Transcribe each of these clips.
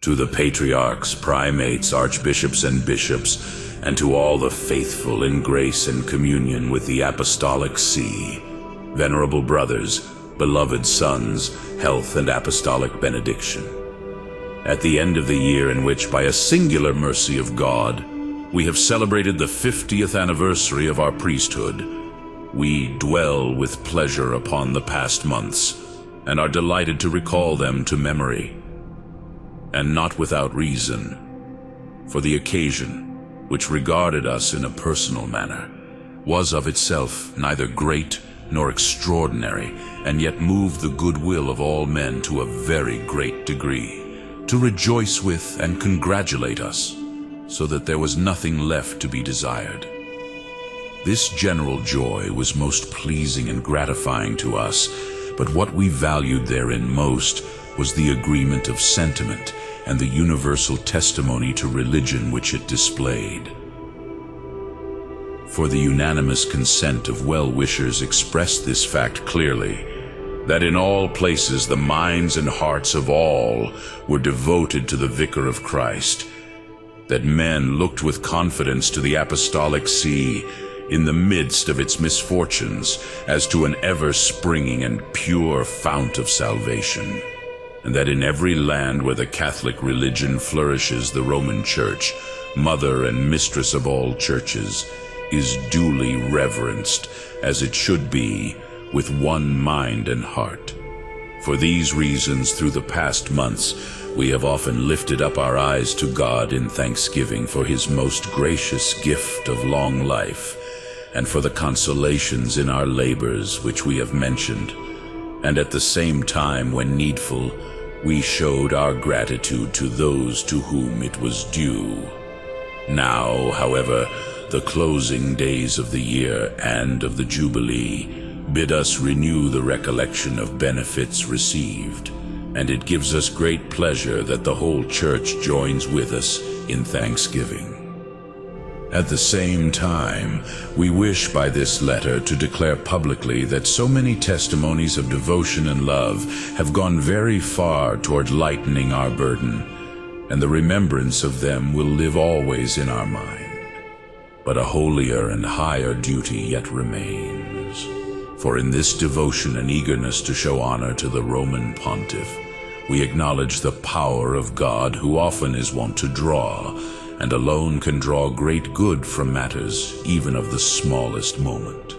To the patriarchs, primates, archbishops, and bishops, and to all the faithful in grace and communion with the apostolic see, venerable brothers, beloved sons, health and apostolic benediction. At the end of the year in which, by a singular mercy of God, we have celebrated the 50th anniversary of our priesthood, we dwell with pleasure upon the past months, and are delighted to recall them to memory. And not without reason, for the occasion, which regarded us in a personal manner, was of itself neither great nor extraordinary, and yet moved the goodwill of all men to a very great degree, to rejoice with and congratulate us, so that there was nothing left to be desired. This general joy was most pleasing and gratifying to us, but what we valued therein most was the agreement of sentiment and the universal testimony to religion which it displayed. For the unanimous consent of well-wishers expressed this fact clearly, that in all places the minds and hearts of all were devoted to the Vicar of Christ, that men looked with confidence to the apostolic see in the midst of its misfortunes as to an ever-springing and pure fount of salvation, and that in every land where the Catholic religion flourishes, the Roman Church, mother and mistress of all churches, is duly reverenced as it should be, with one mind and heart. For these reasons, through the past months, we have often lifted up our eyes to God in thanksgiving for His most gracious gift of long life, and for the consolations in our labors which we have mentioned, and at the same time, when needful, we showed our gratitude to those to whom it was due. Now, however, the closing days of the year and of the Jubilee bid us renew the recollection of benefits received, and it gives us great pleasure that the whole Church joins with us in thanksgiving. At the same time, we wish by this letter to declare publicly that so many testimonies of devotion and love have gone very far toward lightening our burden, and the remembrance of them will live always in our mind. But a holier and higher duty yet remains. For in this devotion and eagerness to show honor to the Roman Pontiff, we acknowledge the power of God, who often is wont to draw, and alone can draw great good from matters even of the smallest moment.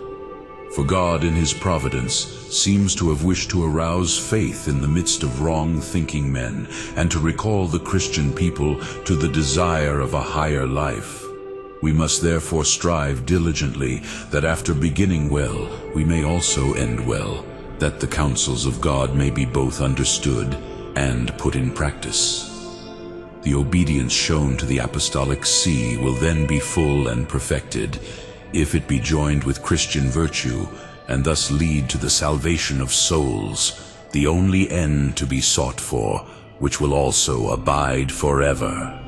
For God in His providence seems to have wished to arouse faith in the midst of wrong-thinking men, and to recall the Christian people to the desire of a higher life. We must therefore strive diligently that after beginning well, we may also end well, that the counsels of God may be both understood and put in practice. The obedience shown to the apostolic see will then be full and perfected, if it be joined with Christian virtue, and thus lead to the salvation of souls, the only end to be sought for, which will also abide forever.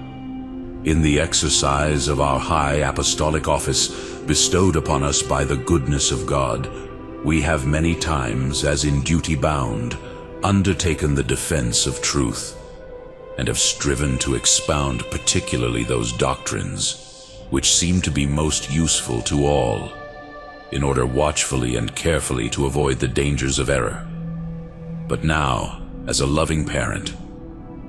In the exercise of our high apostolic office bestowed upon us by the goodness of God, we have many times, as in duty bound, undertaken the defense of truth, and have striven to expound particularly those doctrines which seem to be most useful to all, in order watchfully and carefully to avoid the dangers of error. But now, as a loving parent,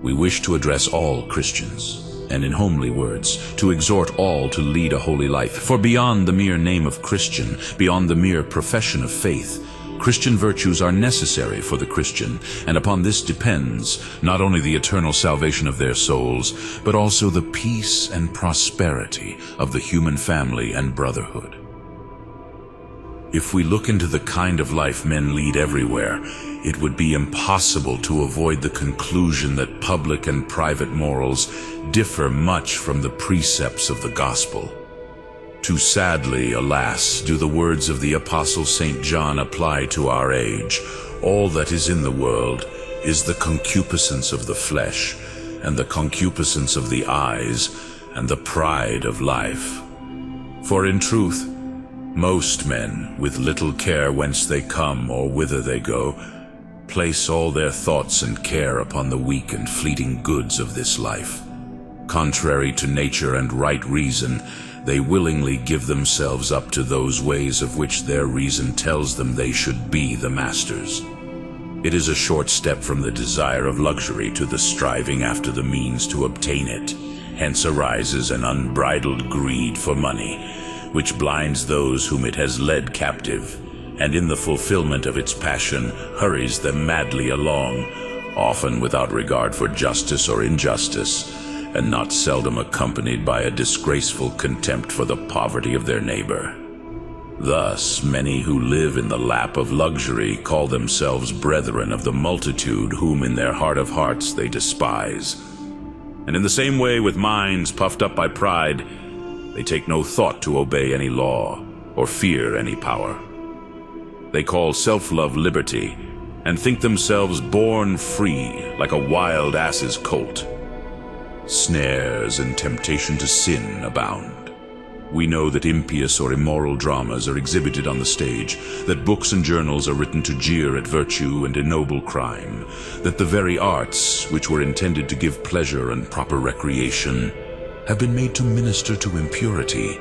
we wish to address all Christians, and in homely words, to exhort all to lead a holy life. For beyond the mere name of Christian, beyond the mere profession of faith, Christian virtues are necessary for the Christian, and upon this depends not only the eternal salvation of their souls, but also the peace and prosperity of the human family and brotherhood. If we look into the kind of life men lead everywhere, it would be impossible to avoid the conclusion that public and private morals differ much from the precepts of the gospel. Too sadly, alas, do the words of the Apostle St. John apply to our age. All that is in the world is the concupiscence of the flesh, and the concupiscence of the eyes, and the pride of life. For in truth, most men, with little care whence they come or whither they go, place all their thoughts and care upon the weak and fleeting goods of this life. Contrary to nature and right reason, they willingly give themselves up to those ways of which their reason tells them they should be the masters. It is a short step from the desire of luxury to the striving after the means to obtain it. Hence arises an unbridled greed for money, which blinds those whom it has led captive, and in the fulfillment of its passion hurries them madly along, often without regard for justice or injustice, and not seldom accompanied by a disgraceful contempt for the poverty of their neighbor. Thus, many who live in the lap of luxury call themselves brethren of the multitude whom in their heart of hearts they despise. And in the same way, with minds puffed up by pride, they take no thought to obey any law or fear any power. They call self-love liberty, and think themselves born free like a wild ass's colt. Snares and temptation to sin abound. We know that impious or immoral dramas are exhibited on the stage, that books and journals are written to jeer at virtue and ennoble crime, that the very arts, which were intended to give pleasure and proper recreation, have been made to minister to impurity.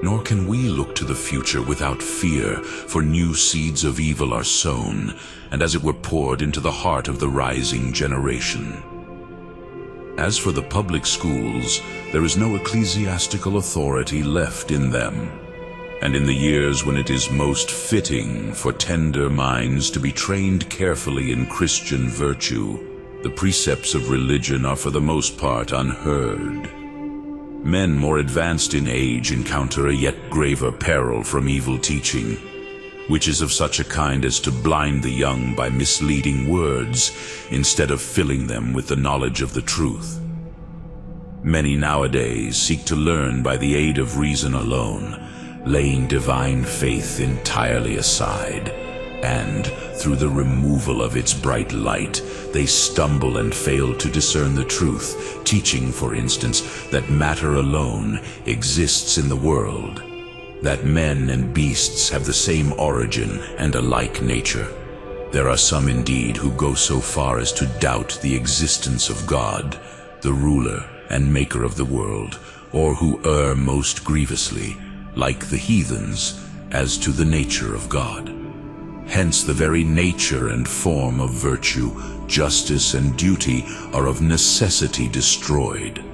Nor can we look to the future without fear, for new seeds of evil are sown, and as it were poured into the heart of the rising generation. As for the public schools, there is no ecclesiastical authority left in them, and in the years when it is most fitting for tender minds to be trained carefully in Christian virtue, the precepts of religion are for the most part unheard. Men more advanced in age encounter a yet graver peril from evil teaching, which is of such a kind as to blind the young by misleading words, instead of filling them with the knowledge of the truth. Many nowadays seek to learn by the aid of reason alone, laying divine faith entirely aside, and, through the removal of its bright light, they stumble and fail to discern the truth, teaching, for instance, that matter alone exists in the world, that men and beasts have the same origin and a like nature. There are some indeed who go so far as to doubt the existence of God, the ruler and maker of the world, or who err most grievously, like the heathens, as to the nature of God. Hence the very nature and form of virtue, justice and duty are of necessity destroyed.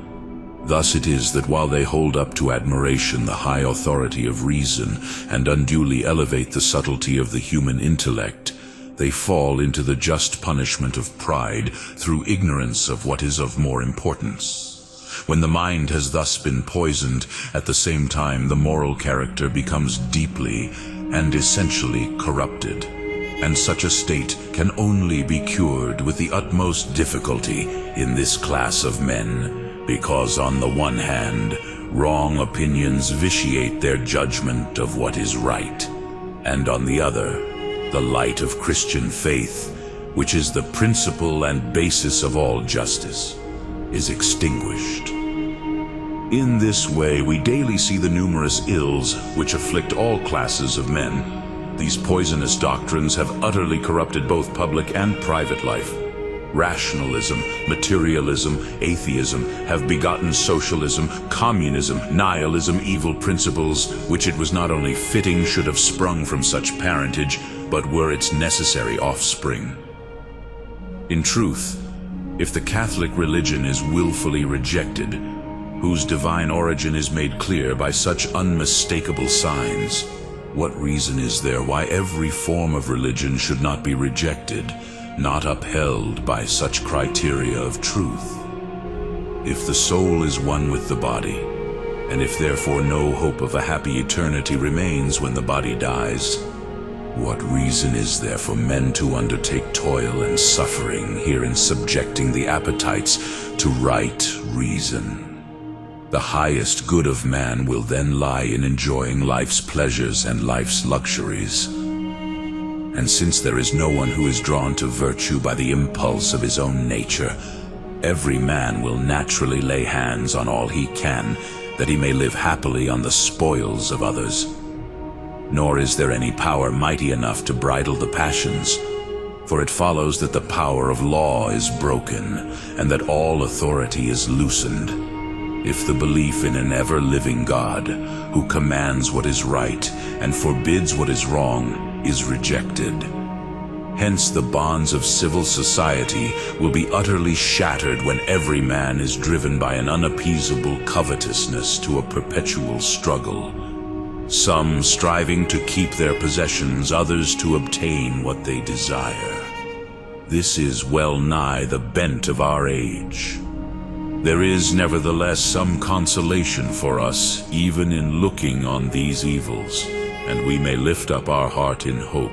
Thus it is that while they hold up to admiration the high authority of reason and unduly elevate the subtlety of the human intellect, they fall into the just punishment of pride through ignorance of what is of more importance. When the mind has thus been poisoned, at the same time the moral character becomes deeply and essentially corrupted, and such a state can only be cured with the utmost difficulty in this class of men, because on the one hand, wrong opinions vitiate their judgment of what is right, and on the other, the light of Christian faith, which is the principle and basis of all justice, is extinguished. In this way, we daily see the numerous ills which afflict all classes of men. These poisonous doctrines have utterly corrupted both public and private life. Rationalism, materialism, atheism have begotten socialism, communism, nihilism, evil principles, which it was not only fitting should have sprung from such parentage, but were its necessary offspring. In truth, if the Catholic religion is willfully rejected, whose divine origin is made clear by such unmistakable signs, what reason is there why every form of religion should not be rejected, not upheld by such criteria of truth? If the soul is one with the body, and if therefore no hope of a happy eternity remains when the body dies, what reason is there for men to undertake toil and suffering here in subjecting the appetites to right reason? The highest good of man will then lie in enjoying life's pleasures and life's luxuries. And since there is no one who is drawn to virtue by the impulse of his own nature, every man will naturally lay hands on all he can, that he may live happily on the spoils of others. Nor is there any power mighty enough to bridle the passions, For it follows that the power of law is broken, and that all authority is loosened, if the belief in an ever-living God, who commands what is right and forbids what is wrong, is rejected. Hence the bonds of civil society will be utterly shattered when every man is driven by an unappeasable covetousness to a perpetual struggle. Some striving to keep their possessions, others to obtain what they desire. This is well nigh the bent of our age. There is nevertheless some consolation for us, even in looking on these evils, and we may lift up our heart in hope.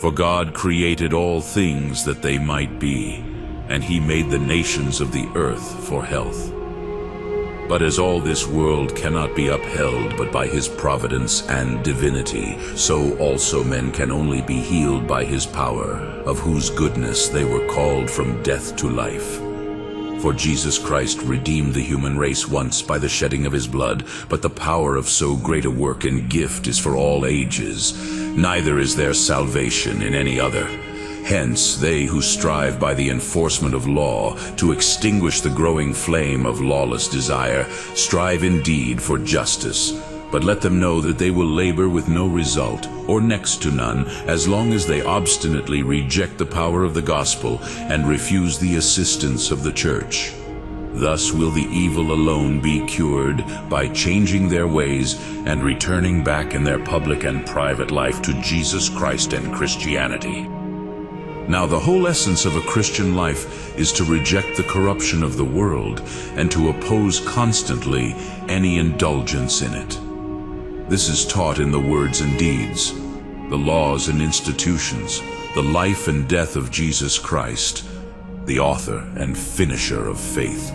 For God created all things that they might be, and he made the nations of the earth for health. But as all this world cannot be upheld but by his providence and divinity, so also men can only be healed by his power, of whose goodness they were called from death to life. For Jesus Christ redeemed the human race once by the shedding of his blood, but the power of so great a work and gift is for all ages, neither is there salvation in any other. Hence they who strive by the enforcement of law to extinguish the growing flame of lawless desire strive indeed for justice, but let them know that they will labor with no result, or next to none, as long as they obstinately reject the power of the gospel and refuse the assistance of the church. Thus will the evil alone be cured by changing their ways and returning back in their public and private life to Jesus Christ and Christianity. Now the whole essence of a Christian life is to reject the corruption of the world and to oppose constantly any indulgence in it. This is taught in the words and deeds, the laws and institutions, the life and death of Jesus Christ, the author and finisher of faith.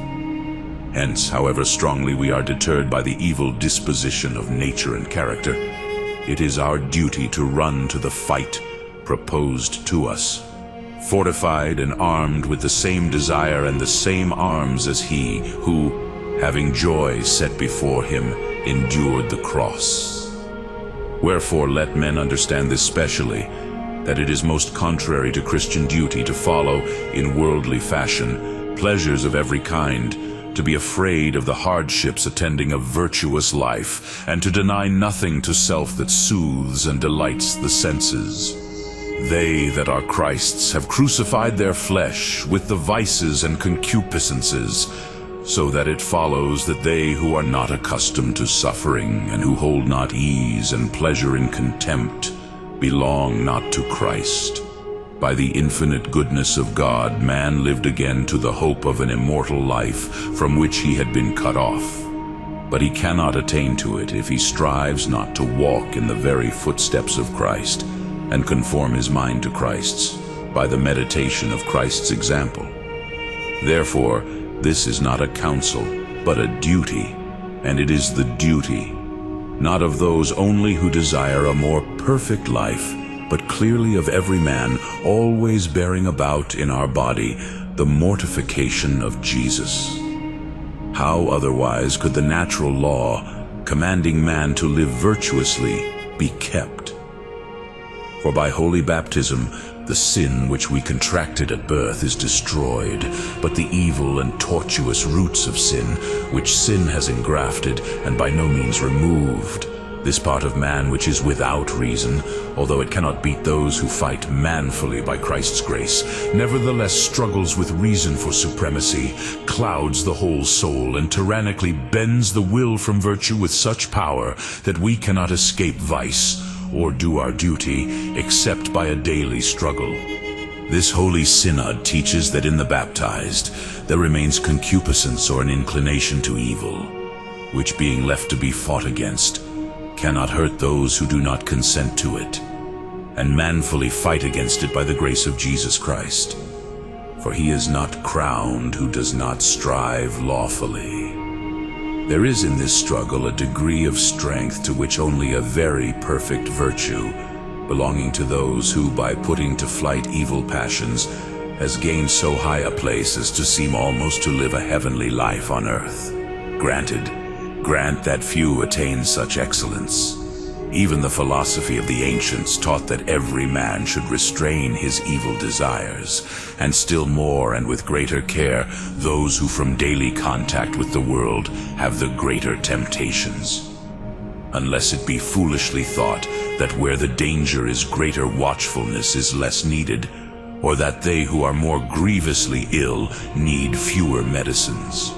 Hence, however strongly we are deterred by the evil disposition of nature and character, it is our duty to run to the fight proposed to us, fortified and armed with the same desire and the same arms as he who, having joy set before him, endured the cross. Wherefore let men understand this specially, that it is most contrary to Christian duty to follow, in worldly fashion, pleasures of every kind, to be afraid of the hardships attending a virtuous life, and to deny nothing to self that soothes and delights the senses. They that are Christ's have crucified their flesh with the vices and concupiscences, so that it follows that they who are not accustomed to suffering and who hold not ease and pleasure in contempt belong not to Christ. By the infinite goodness of God, man lived again to the hope of an immortal life from which he had been cut off. But he cannot attain to it if he strives not to walk in the very footsteps of Christ and conform his mind to Christ's by the meditation of Christ's example. Therefore, this is not a counsel, but a duty, and it is the duty, not of those only who desire a more perfect life, but clearly of every man, always bearing about in our body the mortification of Jesus. How otherwise could the natural law, commanding man to live virtuously, be kept? For by holy baptism, the sin which we contracted at birth is destroyed, but the evil and tortuous roots of sin, which sin has engrafted and by no means removed, this part of man which is without reason, although it cannot beat those who fight manfully by Christ's grace, nevertheless struggles with reason for supremacy, clouds the whole soul, and tyrannically bends the will from virtue with such power that we cannot escape vice or do our duty except by a daily struggle. This holy synod teaches that in the baptized there remains concupiscence or an inclination to evil, which being left to be fought against, cannot hurt those who do not consent to it, and manfully fight against it by the grace of Jesus Christ. For he is not crowned who does not strive lawfully. There is in this struggle a degree of strength to which only a very perfect virtue, belonging to those who, by putting to flight evil passions, has gained so high a place as to seem almost to live a heavenly life on earth. Grant that few attain such excellence. Even the philosophy of the ancients taught that every man should restrain his evil desires, and still more and with greater care, those who from daily contact with the world have the greater temptations. Unless it be foolishly thought that where the danger is greater watchfulness is less needed, or that they who are more grievously ill need fewer medicines.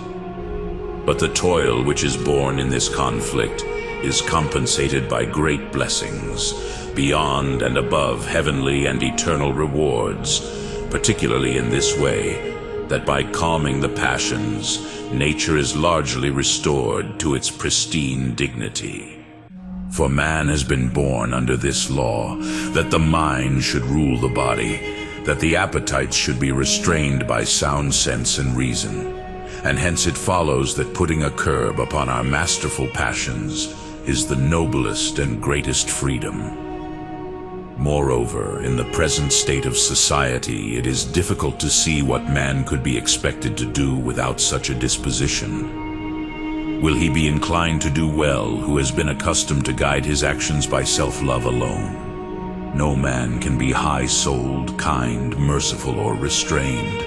But the toil which is born in this conflict is compensated by great blessings, beyond and above heavenly and eternal rewards, particularly in this way, that by calming the passions, nature is largely restored to its pristine dignity. For man has been born under this law, that the mind should rule the body, that the appetites should be restrained by sound sense and reason, and hence it follows that putting a curb upon our masterful passions is the noblest and greatest freedom. Moreover, in the present state of society, it is difficult to see what man could be expected to do without such a disposition. Will he be inclined to do well who has been accustomed to guide his actions by self-love alone? No man can be high-souled, kind, merciful, or restrained,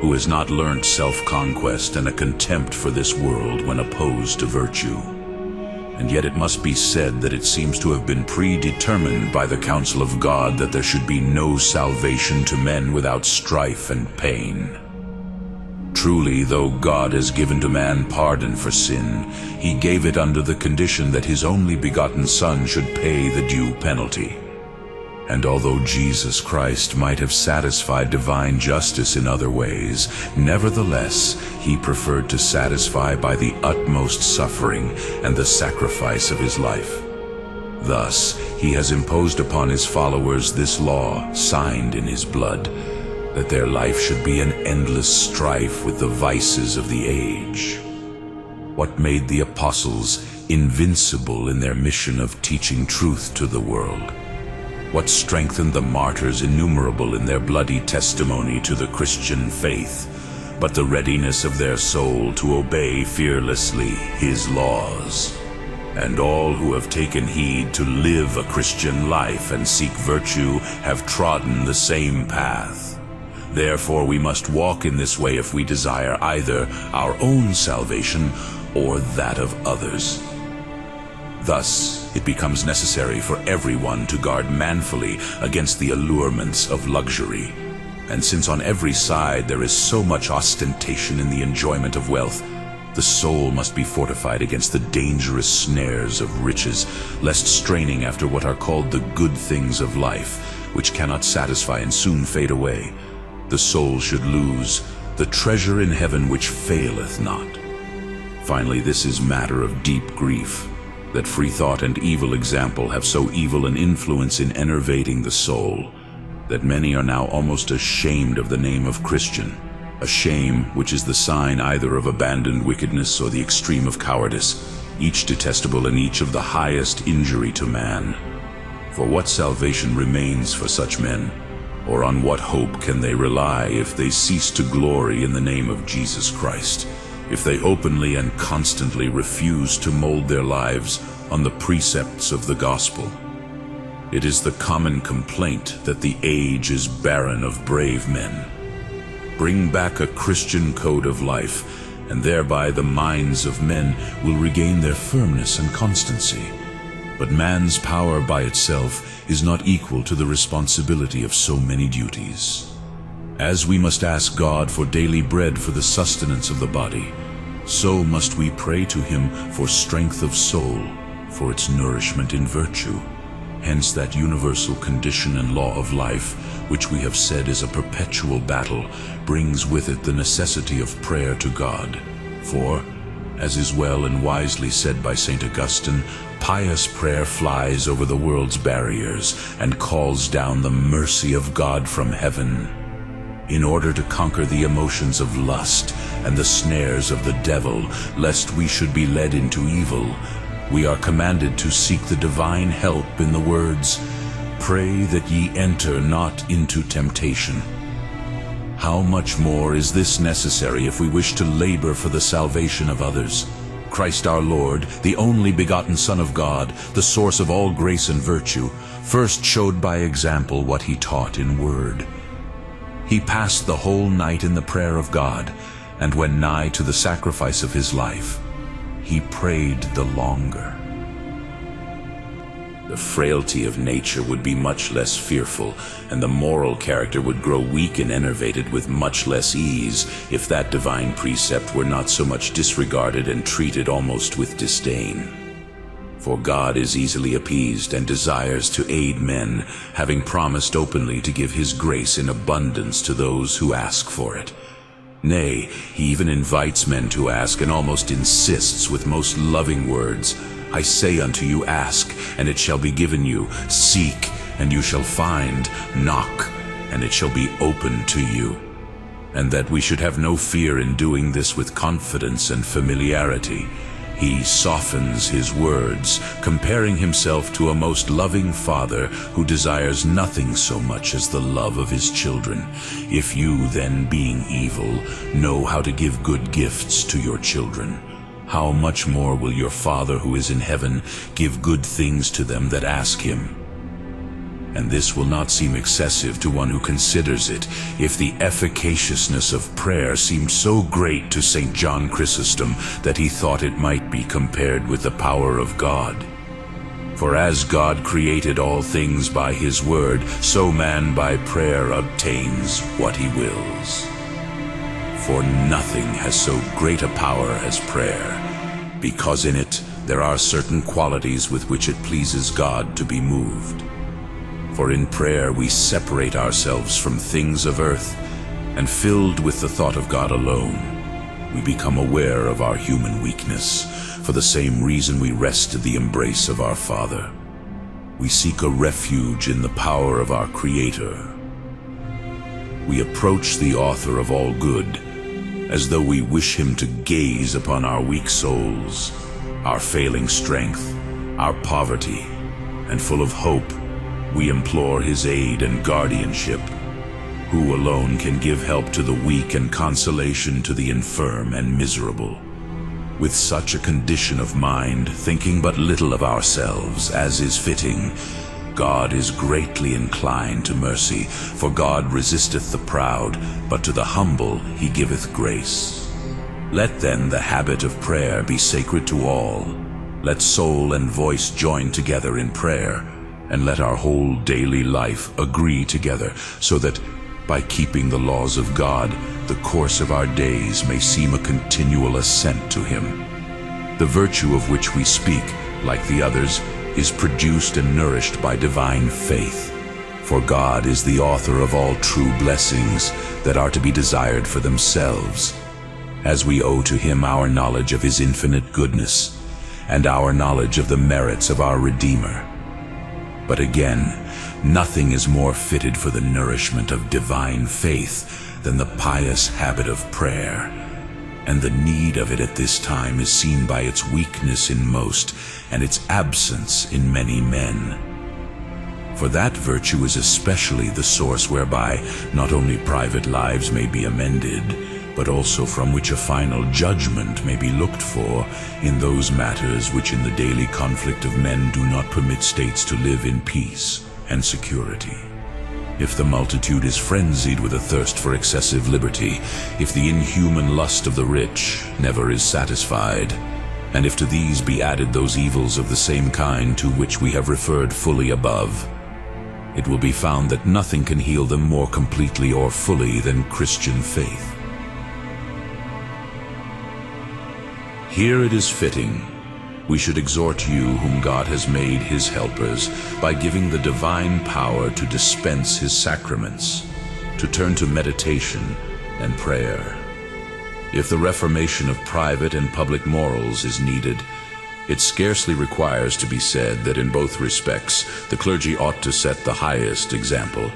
who has not learnt self-conquest and a contempt for this world when opposed to virtue. And yet it must be said that it seems to have been predetermined by the counsel of God that there should be no salvation to men without strife and pain. Truly, though God has given to man pardon for sin, he gave it under the condition that his only begotten Son should pay the due penalty. And although Jesus Christ might have satisfied divine justice in other ways, nevertheless, he preferred to satisfy by the utmost suffering and the sacrifice of his life. Thus, he has imposed upon his followers this law, signed in his blood, that their life should be an endless strife with the vices of the age. What made the apostles invincible in their mission of teaching truth to the world? What strengthened the martyrs innumerable in their bloody testimony to the Christian faith, but the readiness of their soul to obey fearlessly his laws? And all who have taken heed to live a Christian life and seek virtue have trodden the same path. Therefore we must walk in this way if we desire either our own salvation or that of others. Thus, it becomes necessary for everyone to guard manfully against the allurements of luxury. And since on every side there is so much ostentation in the enjoyment of wealth, the soul must be fortified against the dangerous snares of riches, lest straining after what are called the good things of life, which cannot satisfy and soon fade away, the soul should lose the treasure in heaven which faileth not. Finally, this is matter of deep grief, that free thought and evil example have so evil an influence in enervating the soul, that many are now almost ashamed of the name of Christian, a shame which is the sign either of abandoned wickedness or the extreme of cowardice, each detestable and each of the highest injury to man. For what salvation remains for such men, or on what hope can they rely if they cease to glory in the name of Jesus Christ? If they openly and constantly refuse to mold their lives on the precepts of the gospel? It is the common complaint that the age is barren of brave men. Bring back a Christian code of life, and thereby the minds of men will regain their firmness and constancy. But man's power by itself is not equal to the responsibility of so many duties. As we must ask God for daily bread for the sustenance of the body, so must we pray to him for strength of soul, for its nourishment in virtue. Hence that universal condition and law of life, which we have said is a perpetual battle, brings with it the necessity of prayer to God. For, as is well and wisely said by St. Augustine, pious prayer flies over the world's barriers and calls down the mercy of God from heaven. In order to conquer the emotions of lust and the snares of the devil, lest we should be led into evil, we are commanded to seek the divine help in the words, "Pray that ye enter not into temptation." How much more is this necessary if we wish to labor for the salvation of others? Christ our Lord, the only begotten Son of God, the source of all grace and virtue, first showed by example what he taught in word. He passed the whole night in the prayer of God, and when nigh to the sacrifice of his life, he prayed the longer. The frailty of nature would be much less fearful, and the moral character would grow weak and enervated with much less ease, if that divine precept were not so much disregarded and treated almost with disdain. For God is easily appeased and desires to aid men, having promised openly to give his grace in abundance to those who ask for it. Nay, he even invites men to ask, and almost insists with most loving words, I say unto you, ask, and it shall be given you. Seek, and you shall find. Knock, and it shall be opened to you. And that we should have no fear in doing this with confidence and familiarity. He softens his words, comparing himself to a most loving father who desires nothing so much as the love of his children. If you then, being evil, know how to give good gifts to your children, how much more will your Father who is in heaven give good things to them that ask him? And this will not seem excessive to one who considers it, if the efficaciousness of prayer seemed so great to St. John Chrysostom that he thought it might be compared with the power of God. For as God created all things by his word, so man by prayer obtains what he wills. For nothing has so great a power as prayer, because in it there are certain qualities with which it pleases God to be moved. For in prayer we separate ourselves from things of earth, and filled with the thought of God alone, we become aware of our human weakness. For the same reason we rest in the embrace of our Father. We seek a refuge in the power of our Creator. We approach the author of all good, as though we wish him to gaze upon our weak souls, our failing strength, our poverty, and full of hope, we implore his aid and guardianship, who alone can give help to the weak and consolation to the infirm and miserable. With such a condition of mind, thinking but little of ourselves, as is fitting, God is greatly inclined to mercy, for God resisteth the proud, but to the humble he giveth grace. Let then the habit of prayer be sacred to all. Let soul and voice join together in prayer, and let our whole daily life agree together, so that, by keeping the laws of God, the course of our days may seem a continual ascent to him. The virtue of which we speak, like the others, is produced and nourished by divine faith. For God is the author of all true blessings that are to be desired for themselves, as we owe to him our knowledge of his infinite goodness, and our knowledge of the merits of our Redeemer. But again, nothing is more fitted for the nourishment of divine faith than the pious habit of prayer, and the need of it at this time is seen by its weakness in most, and its absence in many men. For that virtue is especially the source whereby not only private lives may be amended, but also from which a final judgment may be looked for in those matters which in the daily conflict of men do not permit states to live in peace and security. If the multitude is frenzied with a thirst for excessive liberty, if the inhuman lust of the rich never is satisfied, and if to these be added those evils of the same kind to which we have referred fully above, it will be found that nothing can heal them more completely or fully than Christian faith. Here it is fitting we should exhort you whom God has made his helpers by giving the divine power to dispense his sacraments, to turn to meditation and prayer. If the reformation of private and public morals is needed, it scarcely requires to be said that in both respects the clergy ought to set the highest example.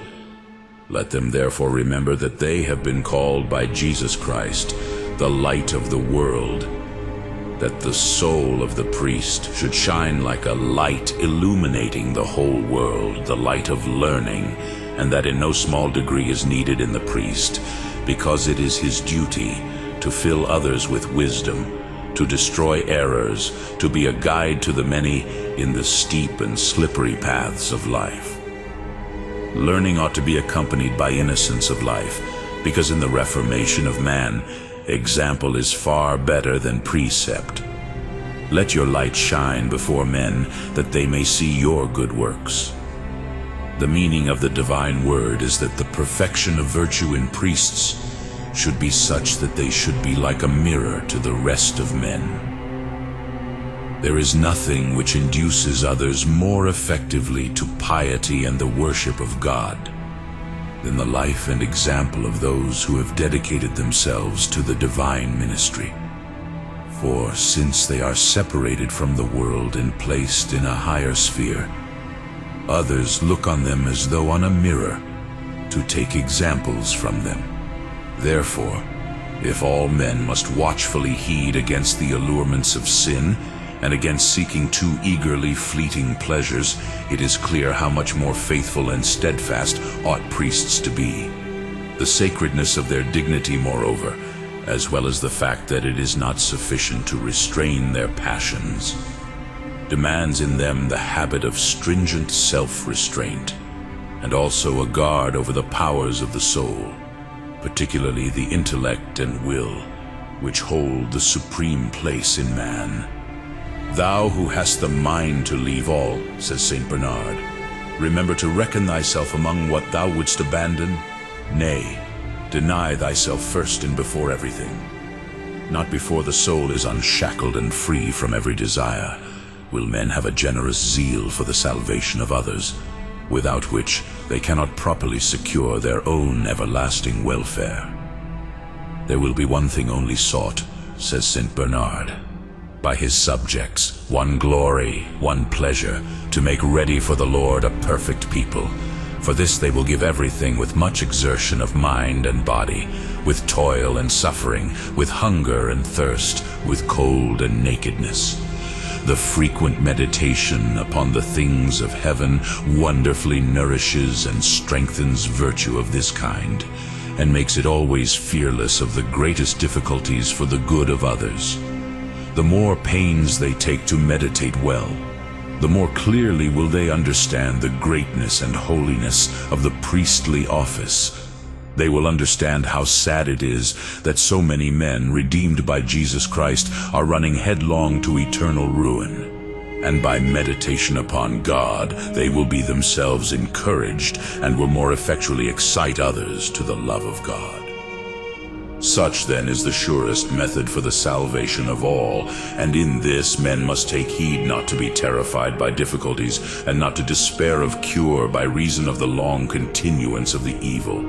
Let them therefore remember that they have been called by Jesus Christ, the light of the world, that the soul of the priest should shine like a light illuminating the whole world, the light of learning, and that in no small degree is needed in the priest, because it is his duty to fill others with wisdom, to destroy errors, to be a guide to the many in the steep and slippery paths of life. Learning ought to be accompanied by innocence of life, because in the reformation of man, example is far better than precept. Let your light shine before men, that they may see your good works. The meaning of the divine word is that the perfection of virtue in priests should be such that they should be like a mirror to the rest of men. There is nothing which induces others more effectively to piety and the worship of God than the life and example of those who have dedicated themselves to the divine ministry. For since they are separated from the world and placed in a higher sphere, others look on them as though on a mirror to take examples from them. Therefore, if all men must watchfully heed against the allurements of sin and against seeking too eagerly fleeting pleasures, it is clear how much more faithful and steadfast ought priests to be. The sacredness of their dignity, moreover, as well as the fact that it is not sufficient to restrain their passions, demands in them the habit of stringent self-restraint, and also a guard over the powers of the soul, particularly the intellect and will, which hold the supreme place in man. Thou who hast the mind to leave all, says Saint Bernard, remember to reckon thyself among what thou wouldst abandon. Nay, deny thyself first and before everything. Not before the soul is unshackled and free from every desire will men have a generous zeal for the salvation of others, without which they cannot properly secure their own everlasting welfare. There will be one thing only sought, says Saint Bernard, by his subjects, one glory, one pleasure, to make ready for the Lord a perfect people. For this they will give everything with much exertion of mind and body, with toil and suffering, with hunger and thirst, with cold and nakedness. The frequent meditation upon the things of heaven wonderfully nourishes and strengthens virtue of this kind, and makes it always fearless of the greatest difficulties for the good of others. The more pains they take to meditate well, the more clearly will they understand the greatness and holiness of the priestly office. They will understand how sad it is that so many men, redeemed by Jesus Christ, are running headlong to eternal ruin. And by meditation upon God, they will be themselves encouraged and will more effectually excite others to the love of God. Such then is the surest method for the salvation of all, and in this men must take heed not to be terrified by difficulties, and not to despair of cure by reason of the long continuance of the evil.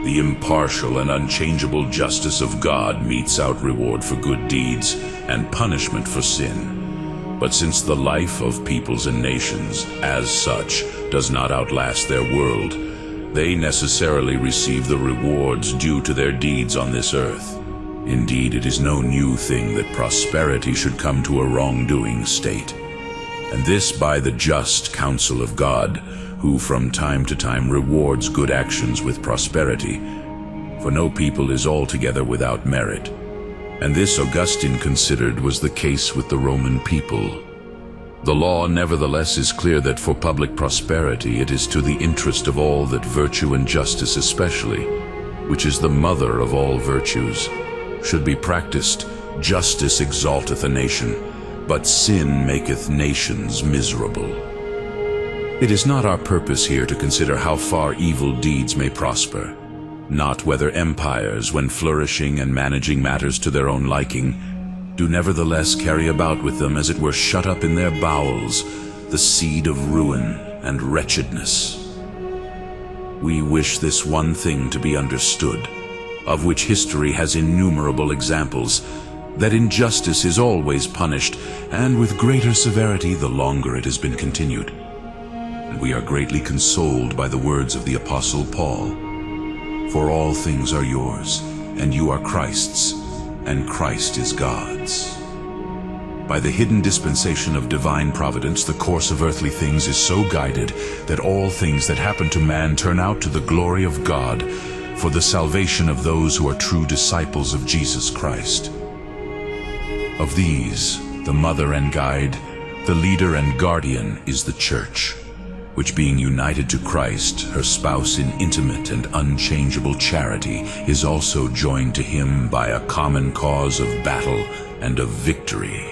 The impartial and unchangeable justice of God metes out reward for good deeds and punishment for sin. But since the life of peoples and nations, as such, does not outlast their world, they necessarily receive the rewards due to their deeds on this earth. Indeed, it is no new thing that prosperity should come to a wrongdoing state, and this by the just counsel of God, who from time to time rewards good actions with prosperity. For no people is altogether without merit, and this Augustine considered was the case with the Roman people. The law nevertheless is clear that for public prosperity it is to the interest of all that virtue and justice especially, which is the mother of all virtues, should be practiced. Justice exalteth a nation, but sin maketh nations miserable. It is not our purpose here to consider how far evil deeds may prosper, not whether empires, when flourishing and managing matters to their own liking, do nevertheless carry about with them, as it were shut up in their bowels, the seed of ruin and wretchedness. We wish this one thing to be understood, of which history has innumerable examples, that injustice is always punished, and with greater severity the longer it has been continued. And we are greatly consoled by the words of the Apostle Paul, "For all things are yours, and you are Christ's, and Christ is God's." By the hidden dispensation of divine providence, the course of earthly things is so guided that all things that happen to man turn out to the glory of God, for the salvation of those who are true disciples of Jesus Christ. Of these, the mother and guide, the leader and guardian is the Church, which being united to Christ, her spouse in intimate and unchangeable charity, is also joined to him by a common cause of battle and of victory.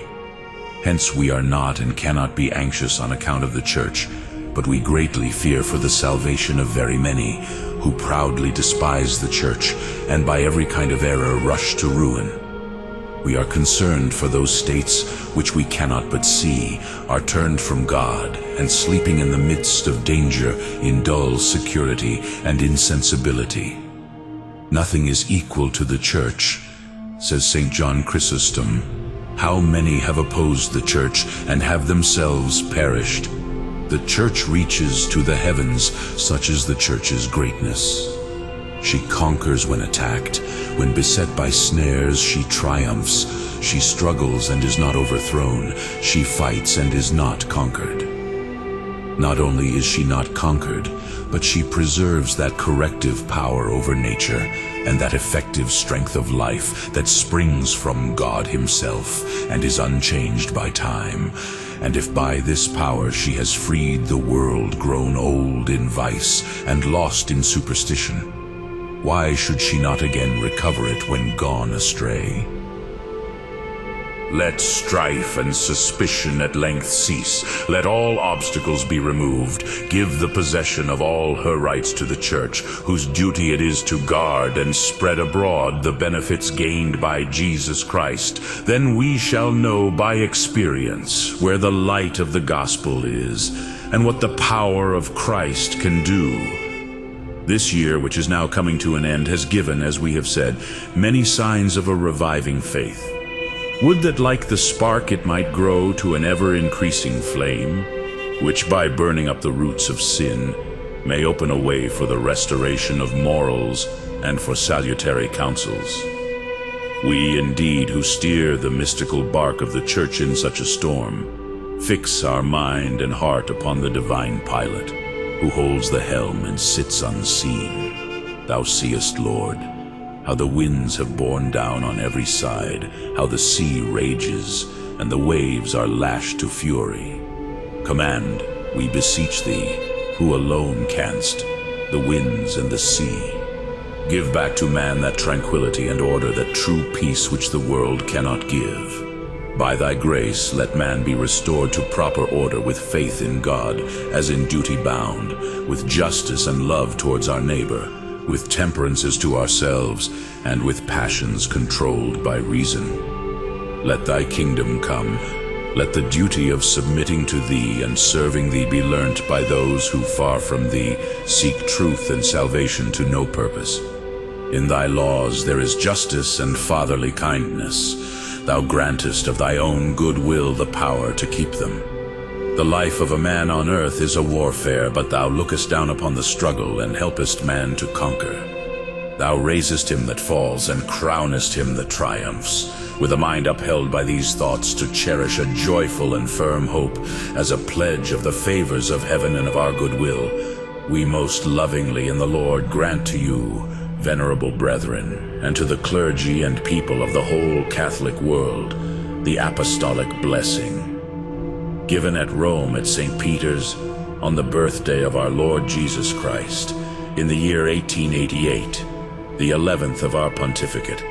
Hence we are not and cannot be anxious on account of the Church, but we greatly fear for the salvation of very many, who proudly despise the Church, and by every kind of error rush to ruin. We are concerned for those states which we cannot but see are turned from God, and sleeping in the midst of danger in dull security and insensibility. Nothing is equal to the Church, says St. John Chrysostom. How many have opposed the Church and have themselves perished? The Church reaches to the heavens, such is the Church's greatness. She conquers when attacked. When beset by snares, she triumphs. She struggles and is not overthrown. She fights and is not conquered. Not only is she not conquered, but she preserves that corrective power over nature and that effective strength of life that springs from God Himself and is unchanged by time. And if by this power she has freed the world grown old in vice and lost in superstition, why should she not again recover it when gone astray? Let strife and suspicion at length cease. Let all obstacles be removed. Give the possession of all her rights to the Church, whose duty it is to guard and spread abroad the benefits gained by Jesus Christ. Then we shall know by experience where the light of the gospel is, and what the power of Christ can do. This year, which is now coming to an end, has given, as we have said, many signs of a reviving faith. Would that like the spark it might grow to an ever-increasing flame, which by burning up the roots of sin may open a way for the restoration of morals and for salutary counsels. We indeed who steer the mystical bark of the Church in such a storm, fix our mind and heart upon the divine pilot, who holds the helm and sits unseen. Thou seest, Lord, how the winds have borne down on every side, how the sea rages, and the waves are lashed to fury. Command, we beseech thee, who alone canst, the winds and the sea. Give back to man that tranquility and order, that true peace which the world cannot give. By thy grace, let man be restored to proper order with faith in God, as in duty bound, with justice and love towards our neighbor, with temperances to ourselves, and with passions controlled by reason. Let thy kingdom come. Let the duty of submitting to thee and serving thee be learnt by those who, far from thee, seek truth and salvation to no purpose. In thy laws there is justice and fatherly kindness. Thou grantest of thy own good will the power to keep them. The life of a man on earth is a warfare, but thou lookest down upon the struggle and helpest man to conquer. Thou raisest him that falls and crownest him that triumphs. With a mind upheld by these thoughts, to cherish a joyful and firm hope as a pledge of the favors of heaven and of our goodwill, we most lovingly in the Lord grant to you, venerable brethren, and to the clergy and people of the whole Catholic world, the apostolic blessing, given at Rome at St. Peter's on the birthday of our Lord Jesus Christ, in the year 1888, the 11th of our pontificate.